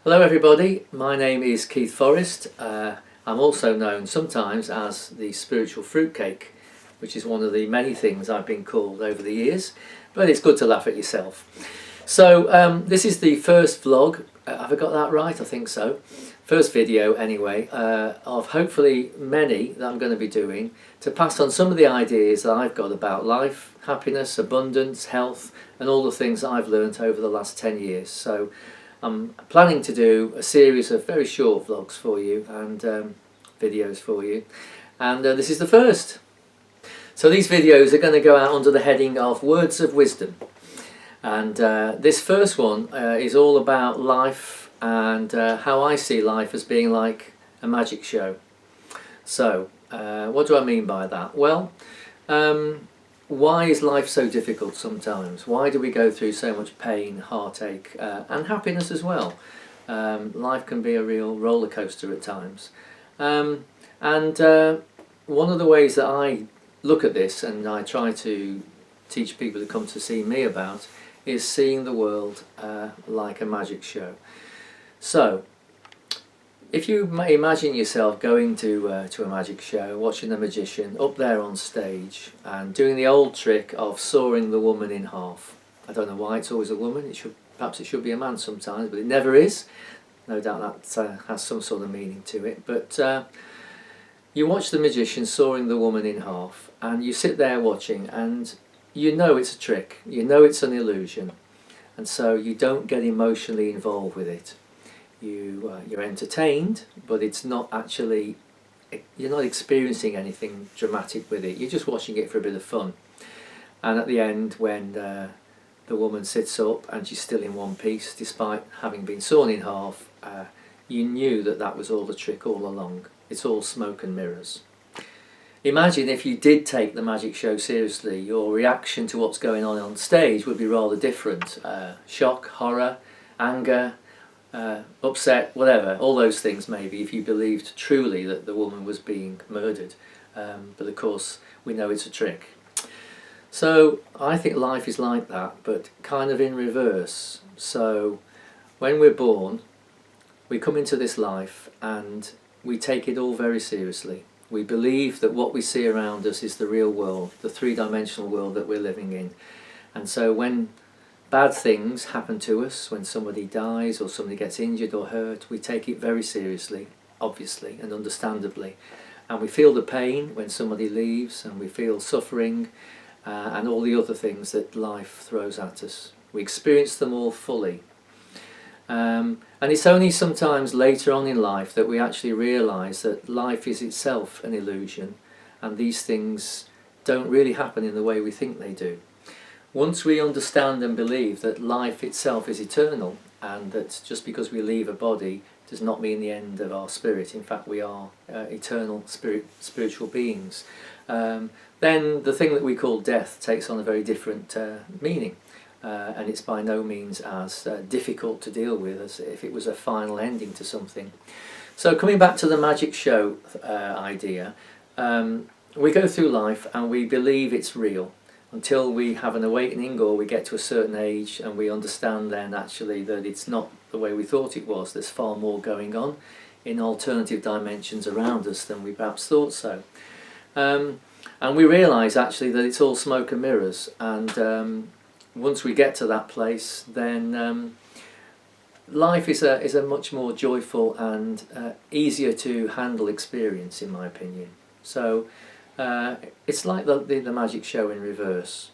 Hello everybody, my name is Keith Forrest. I'm also known sometimes as the spiritual fruitcake, which is one of the many things I've been called over the years, but it's good to laugh at yourself. So this is the first vlog, have I got that right? I think so. First video anyway, of hopefully many that I'm going to be doing to pass on some of the ideas that I've got about life, happiness, abundance, health and all the things that I've learnt over the last 10 years. So I'm planning to do a series of very short vlogs for you and videos for you, and this is the first. So these videos are going to go out under the heading of Words of Wisdom, and this first one is all about life and how I see life as being like a magic show. So what do I mean by that? Well, why is life so difficult sometimes? Why do we go through so much pain, heartache and happiness as well? Life can be a real roller coaster at times. One of the ways that I look at this and I try to teach people to come to see me about is seeing the world like a magic show. So if you imagine yourself going to a magic show, watching a magician up there on stage and doing the old trick of sawing the woman in half. I don't know why it's always a woman, perhaps it should be a man sometimes, but it never is. No doubt that has some sort of meaning to it. But you watch the magician sawing the woman in half and you sit there watching and you know it's a trick, you know it's an illusion, and so you don't get emotionally involved with it. You're entertained, but it's not actually, you're not experiencing anything dramatic with it. You're just watching it for a bit of fun. And at the end, when the woman sits up and she's still in one piece despite having been sawn in half, you knew that that was all the trick all along. It's all smoke and mirrors. Imagine if you did take the magic show seriously, your reaction to what's going on stage would be rather different. Shock, horror, anger, upset, whatever, all those things maybe, if you believed truly that the woman was being murdered. But of course we know it's a trick. So I think life is like that, but kind of in reverse. So when we're born, we come into this life and we take it all very seriously. We believe that what we see around us is the real world, the three-dimensional world that we're living in. And so when bad things happen to us, when somebody dies or somebody gets injured or hurt, we take it very seriously, obviously and understandably. And we feel the pain when somebody leaves, and we feel suffering and all the other things that life throws at us. We experience them all fully. And it's only sometimes later on in life that we actually realise that life is itself an illusion and these things don't really happen in the way we think they do. Once we understand and believe that life itself is eternal and that just because we leave a body does not mean the end of our spirit, in fact we are eternal spiritual beings, then the thing that we call death takes on a very different meaning. And it's by no means as difficult to deal with as if it was a final ending to something. So coming back to the magic show idea, we go through life and we believe it's real until we have an awakening or we get to a certain age and we understand then actually that it's not the way we thought it was. There's far more going on in alternative dimensions around us than we perhaps thought so. And we realise actually that it's all smoke and mirrors, and once we get to that place, then life is a much more joyful and easier to handle experience, in my opinion. So it's like the magic show in reverse.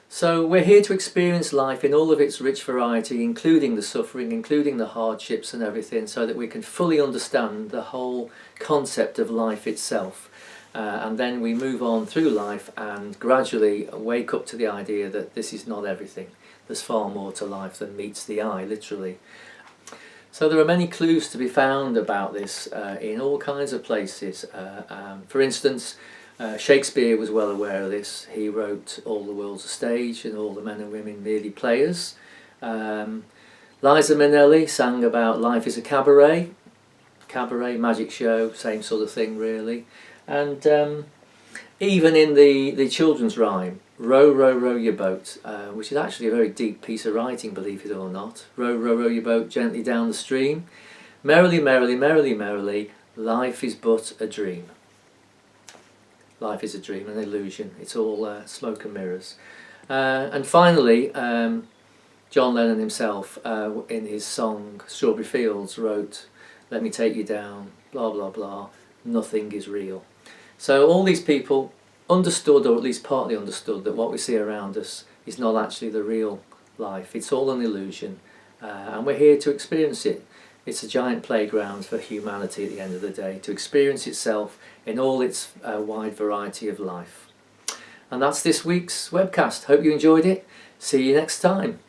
So we're here to experience life in all of its rich variety, including the suffering, including the hardships and everything, so that we can fully understand the whole concept of life itself. And then we move on through life and gradually wake up to the idea that this is not everything. There's far more to life than meets the eye, literally. So there are many clues to be found about this in all kinds of places. For instance, Shakespeare was well aware of this. He wrote All the World's a Stage and All the Men and Women Merely Players. Liza Minnelli sang about life is a cabaret, magic show, same sort of thing really. And even in the children's rhyme, Row, row, row your boat, which is actually a very deep piece of writing, believe it or not. Row, row, row your boat gently down the stream. Merrily, merrily, merrily, merrily, life is but a dream. Life is a dream, an illusion. It's all smoke and mirrors. And finally, John Lennon himself, in his song Strawberry Fields, wrote, "Let me take you down, blah, blah, blah, nothing is real." So all these people understood, or at least partly understood, that what we see around us is not actually the real life. It's all an illusion, and we're here to experience it. It's a giant playground for humanity at the end of the day, to experience itself in all its wide variety of life. And that's this week's webcast. Hope you enjoyed it. See you next time.